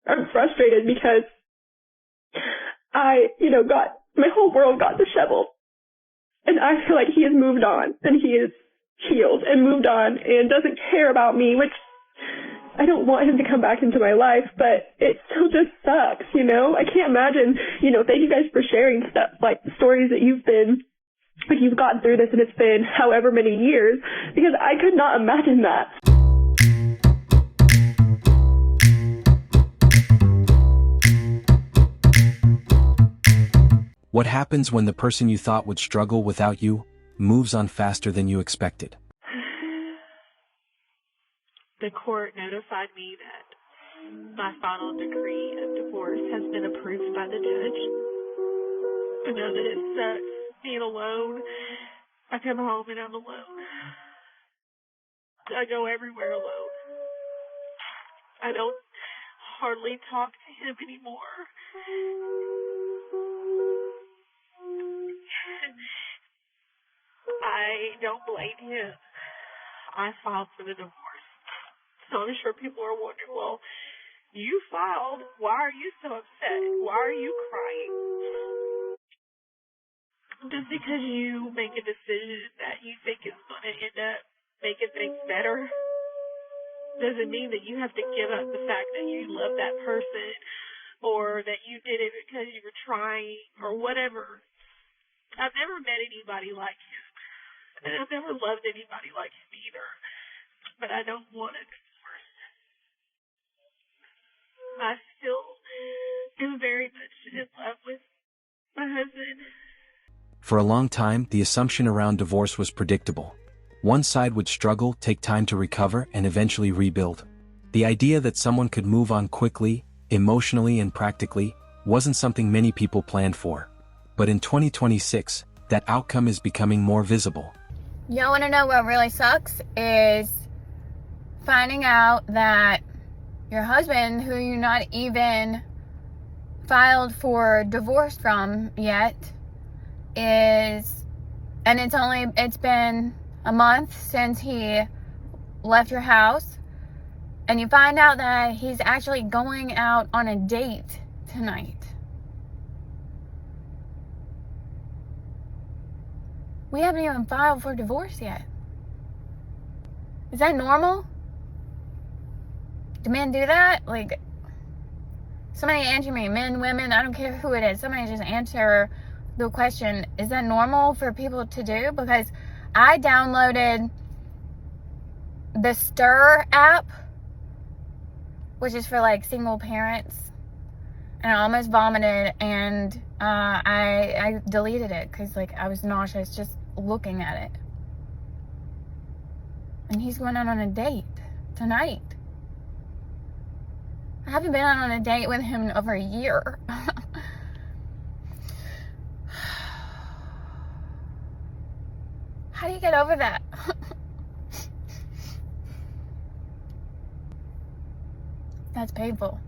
I'm frustrated because I, my whole world got disheveled. And I feel like he has moved on and he is healed and moved on and doesn't care about me, which I don't want him to come back into my life, but it still just sucks, I can't imagine, thank you guys for sharing stuff, like stories that you've gotten through this and it's been however many years, because I could not imagine that. What happens when the person you thought would struggle without you moves on faster than you expected? The court notified me that my final decree of divorce has been approved by the judge. I know that it sucks being alone. I come home and I'm alone. I go everywhere alone. I don't hardly talk to him anymore. I don't blame him. I filed for the divorce. So I'm sure people are wondering, well, you filed. Why are you so upset? Why are you crying? Just because you make a decision that you think is going to end up making things better doesn't mean that you have to give up the fact that you love that person or that you did it because you were trying or whatever. I've never met anybody like him. And I've never loved anybody like him either. But I don't want it. I still am very much in love with my husband. For a long time, the assumption around divorce was predictable. One side would struggle, take time to recover, and eventually rebuild. The idea that someone could move on quickly, emotionally and practically, wasn't something many people planned for. But in 2026, that outcome is becoming more visible. Y'all want to know what really sucks? Is finding out that your husband, who you're not even filed for divorce from yet, it's been a month since he left your house, and you find out that he's actually going out on a date tonight. We haven't even filed for divorce yet. Is that normal? Do men do that? Like, somebody answer me, men, women, I don't care who it is. Somebody just answer the question, is that normal for people to do? Because I downloaded the Stir app, which is for like single parents, and I almost vomited, and I deleted it because like I was nauseous just looking at it. And he's going out on a date tonight. I haven't been out on a date with him in over a year. How do you get over that? That's painful.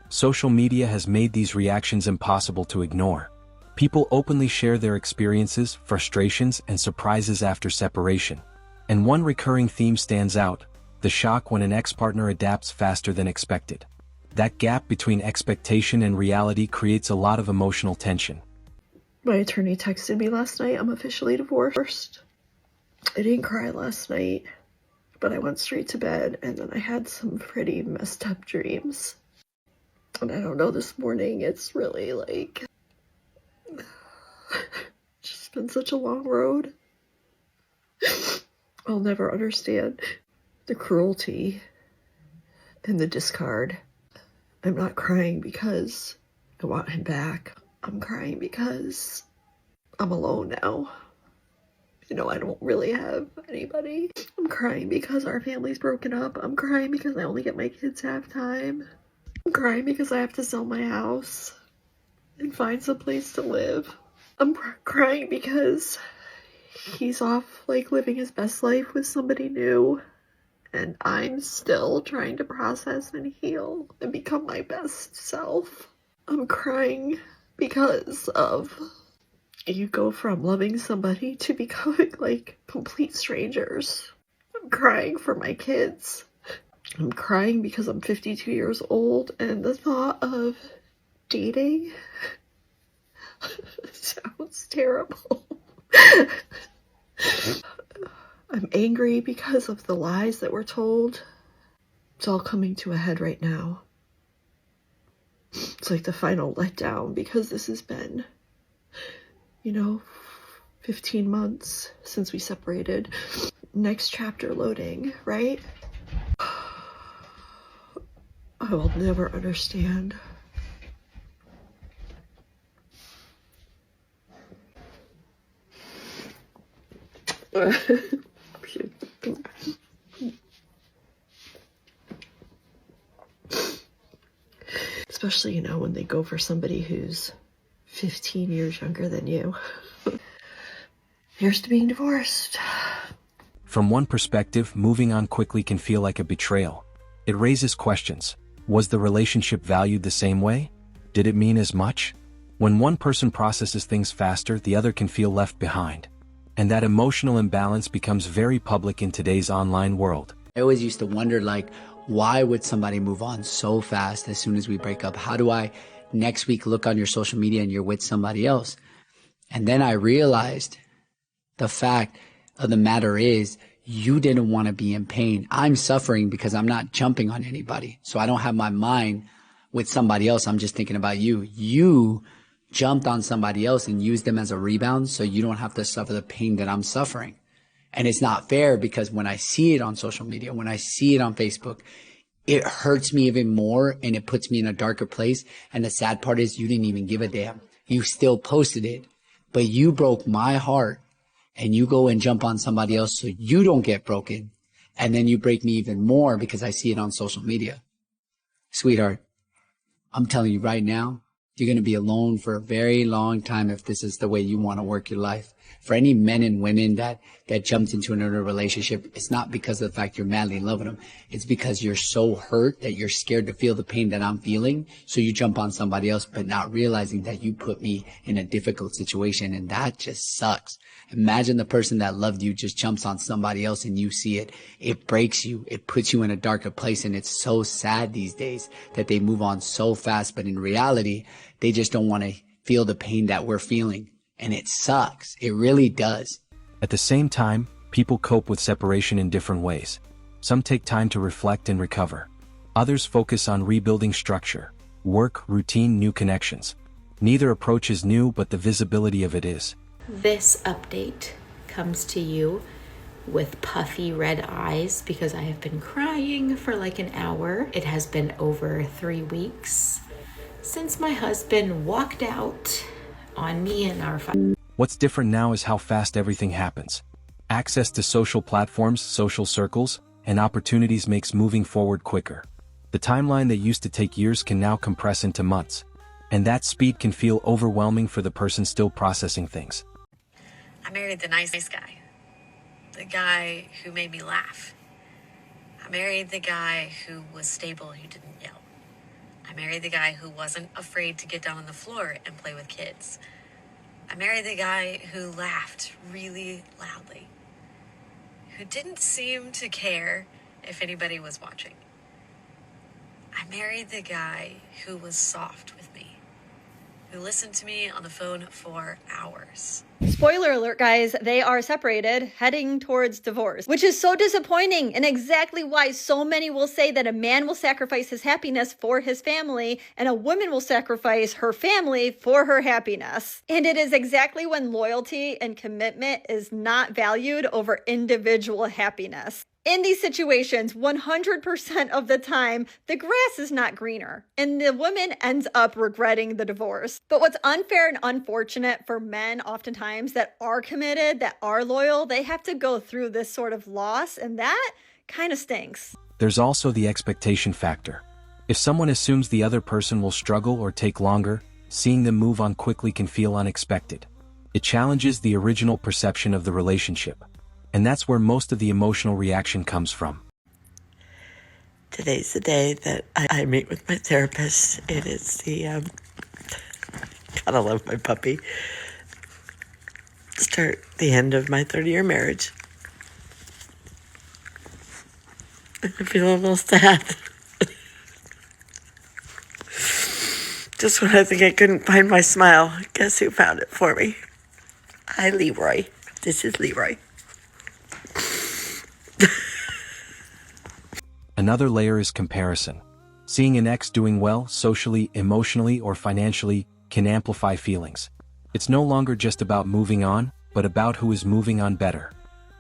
Social media has made these reactions impossible to ignore. People openly share their experiences, frustrations, and surprises after separation. And one recurring theme stands out: the shock when an ex-partner adapts faster than expected. That gap between expectation and reality creates a lot of emotional tension. My attorney texted me last night, I'm officially divorced. I didn't cry last night, but I went straight to bed, and then I had some pretty messed up dreams. And I don't know, this morning it's really like, just been such a long road. I'll never understand the cruelty and the discard. I'm not crying because I want him back. I'm crying because I'm alone now. I don't really have anybody. I'm crying because our family's broken up. I'm crying because I only get my kids half time. I'm crying because I have to sell my house and find some place to live. I'm crying because he's off, like, living his best life with somebody new. And I'm still trying to process and heal and become my best self. I'm crying because of, you go from loving somebody to becoming like complete strangers. I'm crying for my kids. I'm crying because I'm 52 years old, and the thought of dating sounds terrible. I'm angry because of the lies that were told. It's all coming to a head right now. It's like the final letdown, because this has been, 15 months since we separated. Next chapter loading, right? I will never understand. Especially, when they go for somebody who's 15 years younger than you. Here's to being divorced. From one perspective, moving on quickly can feel like a betrayal. It raises questions. Was the relationship valued the same way? Did it mean as much? When one person processes things faster, the other can feel left behind. And that emotional imbalance becomes very public in today's online world. I always used to wonder, why would somebody move on so fast as soon as we break up? How do I next week look on your social media and you're with somebody else? And then I realized the fact of the matter is, you didn't want to be in pain. I'm suffering because I'm not jumping on anybody. So I don't have my mind with somebody else. I'm just thinking about you. You jumped on somebody else and used them as a rebound so you don't have to suffer the pain that I'm suffering. And it's not fair, because when I see it on social media, when I see it on Facebook, it hurts me even more and it puts me in a darker place. And the sad part is, you didn't even give a damn. You still posted it, but you broke my heart, and you go and jump on somebody else so you don't get broken. And then you break me even more because I see it on social media. Sweetheart, I'm telling you right now, you're going to be alone for a very long time if this is the way you want to work your life. For any men and women that jumped into another relationship, it's not because of the fact you're madly in love with them. It's because you're so hurt that you're scared to feel the pain that I'm feeling. So you jump on somebody else, but not realizing that you put me in a difficult situation. And that just sucks. Imagine the person that loved you just jumps on somebody else and you see it. It breaks you. It puts you in a darker place. And it's so sad these days that they move on so fast. But in reality, they just don't want to feel the pain that we're feeling. And it sucks. It really does. At the same time, people cope with separation in different ways. Some take time to reflect and recover. Others focus on rebuilding structure, work, routine, new connections. Neither approach is new, but the visibility of it is. This update comes to you with puffy red eyes because I have been crying for like an hour. It has been over 3 weeks since my husband walked out on me and our family. What's different now is how fast everything happens. Access to social platforms, social circles, and opportunities makes moving forward quicker. The timeline that used to take years can now compress into months. And that speed can feel overwhelming for the person still processing things. I married the nice guy. The guy who made me laugh. I married the guy who was stable, who didn't yell. I married the guy who wasn't afraid to get down on the floor and play with kids. I married the guy who laughed really loudly, who didn't seem to care if anybody was watching. I married the guy who was soft with me, who listened to me on the phone for hours. Spoiler alert, guys, they are separated, heading towards divorce, which is so disappointing, and exactly why so many will say that a man will sacrifice his happiness for his family and a woman will sacrifice her family for her happiness. And it is exactly when loyalty and commitment is not valued over individual happiness. In these situations, 100% of the time, the grass is not greener, and the woman ends up regretting the divorce. But what's unfair and unfortunate for men oftentimes that are committed, that are loyal, they have to go through this sort of loss, and that kind of stinks. There's also the expectation factor. If someone assumes the other person will struggle or take longer, seeing them move on quickly can feel unexpected. It challenges the original perception of the relationship. And that's where most of the emotional reaction comes from. Today's the day that I meet with my therapist. It is the, gotta love my puppy. Start the end of my 30-year marriage. I feel a little sad. Just when I think I couldn't find my smile, guess who found it for me? Hi, Leroy. This is Leroy. Another layer is comparison. Seeing an ex doing well, socially, emotionally, or financially, can amplify feelings. It's no longer just about moving on, but about who is moving on better.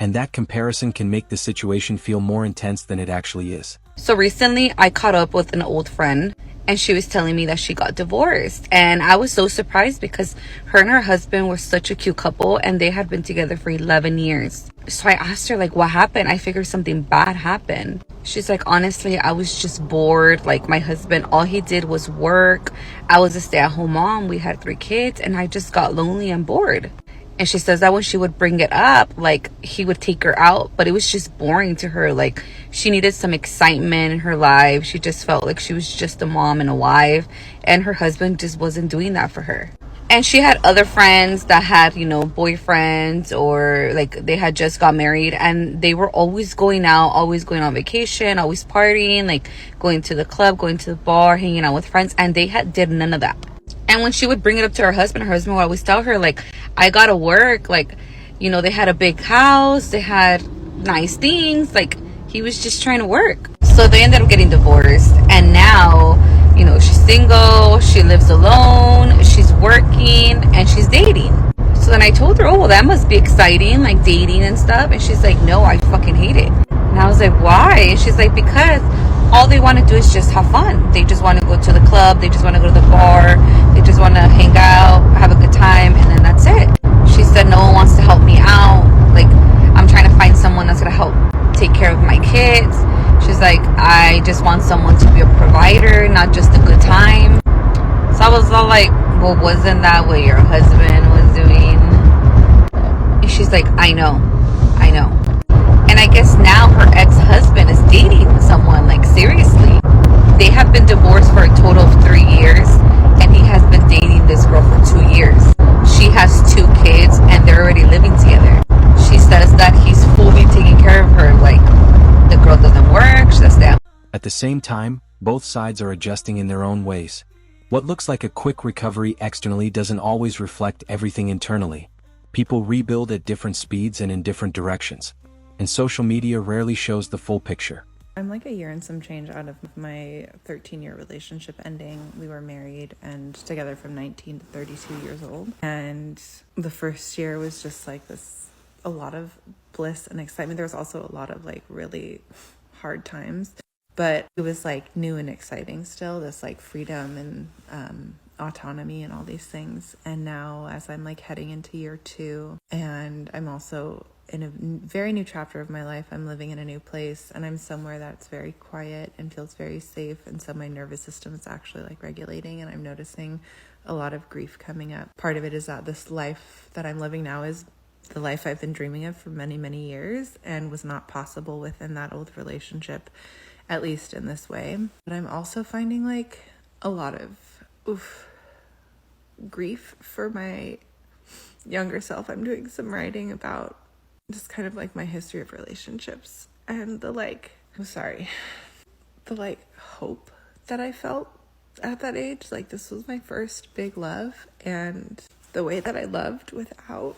And that comparison can make the situation feel more intense than it actually is. So recently I caught up with an old friend and she was telling me that she got divorced, and I was so surprised because her and her husband were such a cute couple and they had been together for 11 years. So I asked her, like, what happened? I figured something bad happened. She's like, honestly, I was just bored. Like, my husband, all he did was work. I was a stay-at-home mom. We had 3 kids and I just got lonely and bored. And she says that when she would bring it up, like, he would take her out, but it was just boring to her. Like, she needed some excitement in her life. She just felt like she was just a mom and a wife, and her husband just wasn't doing that for her. And she had other friends that had, you know, boyfriends, or like they had just got married, and they were always going out, always going on vacation, always partying, like going to the club, going to the bar, hanging out with friends, and they did none of that. And when she would bring it up to her husband would always tell her, like, I gotta work. Like, you know, they had a big house, they had nice things. Like, he was just trying to work. So they ended up getting divorced. And now, you know, she's single, she lives alone, she's working, and she's dating. So then I told her, oh, well, that must be exciting, like dating and stuff. And she's like, no, I fucking hate it. And I was like, why? And she's like, because all they want to do is just have fun. They just want to go to the club. They just want to go to the bar. They just want to hang out, have a good time, and then that's it. She said no one wants to help me out. Like, I'm trying to find someone that's going to help take care of my kids. She's like, I just want someone to be a provider, not just a good time. So I was all like, well, wasn't that what your husband was doing? And she's like, I know. And I guess now her ex-husband is dating someone, like, seriously. They have been divorced for a total of 3 years, and he has been dating this girl for 2 years. She has 2 kids, and they're already living together. She says that he's fully taking care of her. Like, the girl doesn't work, she does that. At the same time, both sides are adjusting in their own ways. What looks like a quick recovery externally doesn't always reflect everything internally. People rebuild at different speeds and in different directions. And social media rarely shows the full picture. I'm like a year and some change out of my 13-year relationship ending. We were married and together from 19 to 32 years old. And the first year was just like this, a lot of bliss and excitement. There was also a lot of like really hard times, but it was like new and exciting still, this like freedom and autonomy and all these things. And now as I'm like heading into year 2, and I'm also in a very new chapter of my life, I'm living in a new place, and I'm somewhere that's very quiet and feels very safe. And so my nervous system is actually like regulating, and I'm noticing a lot of grief coming up. Part of it is that this life that I'm living now is the life I've been dreaming of for many, many years, and was not possible within that old relationship, at least in this way. But I'm also finding like a lot of grief for my younger self. I'm doing some writing about just kind of like my history of relationships and the hope that I felt at that age. Like, this was my first big love, and the way that I loved without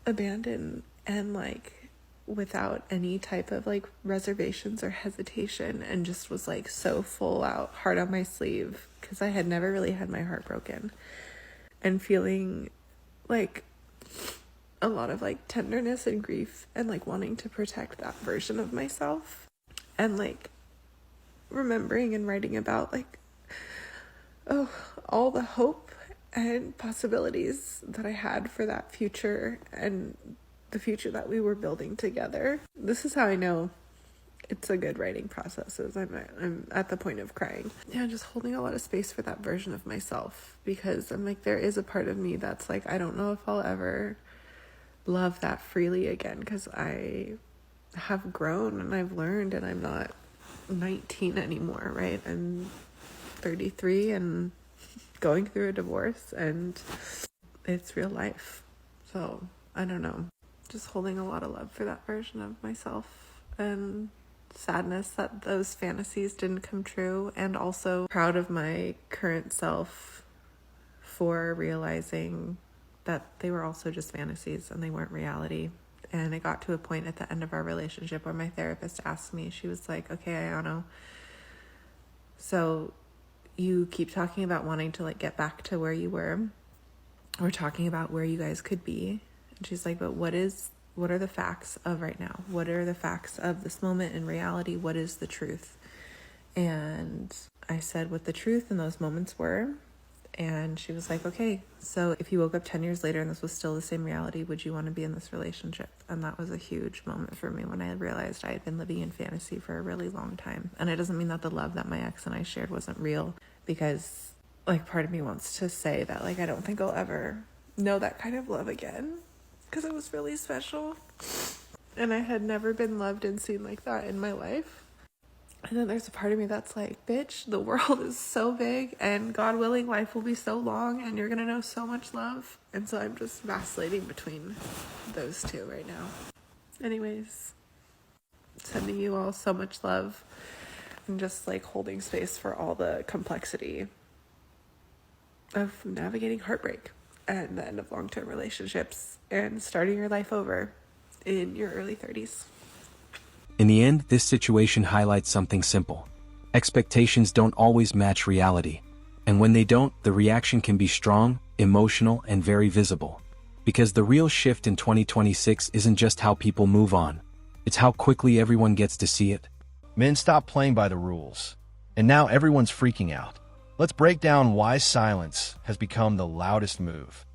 abandon and like without any type of like reservations or hesitation, and just was like so full out, heart on my sleeve, because I had never really had my heart broken, and feeling like a lot of like tenderness and grief, and like wanting to protect that version of myself, and like remembering and writing about like, all the hope and possibilities that I had for that future and the future that we were building together. This is how I know it's a good writing process, is I'm at the point of crying. Yeah, just holding a lot of space for that version of myself, because I'm like, there is a part of me that's like, I don't know if I'll ever love that freely again, because I have grown and I've learned, and I'm not 19 anymore, right? I'm 33 and going through a divorce, and it's real life. So I don't know, just holding a lot of love for that version of myself, and sadness that those fantasies didn't come true, and also proud of my current self for realizing that they were also just fantasies and they weren't reality. And it got to a point at the end of our relationship where my therapist asked me, she was like, okay, Ayano, so you keep talking about wanting to like get back to where you were. We're talking about where you guys could be. And she's like, but what are the facts of right now? What are the facts of this moment in reality? What is the truth? And I said what the truth in those moments were. And she was like, okay, so if you woke up 10 years later and this was still the same reality, would you want to be in this relationship? And that was a huge moment for me when I realized I had been living in fantasy for a really long time. And it doesn't mean that the love that my ex and I shared wasn't real, because like part of me wants to say that like I don't think I'll ever know that kind of love again, because it was really special. And I had never been loved and seen like that in my life. And then there's a part of me that's like, bitch, the world is so big and God willing, life will be so long and you're going to know so much love. And so I'm just vacillating between those two right now. Anyways, sending you all so much love and just like holding space for all the complexity of navigating heartbreak and the end of long-term relationships and starting your life over in your early 30s. In the end, this situation highlights something simple. Expectations don't always match reality. And when they don't, the reaction can be strong, emotional, and very visible. Because the real shift in 2026 isn't just how people move on. It's how quickly everyone gets to see it. Men stopped playing by the rules, and now everyone's freaking out. Let's break down why silence has become the loudest move.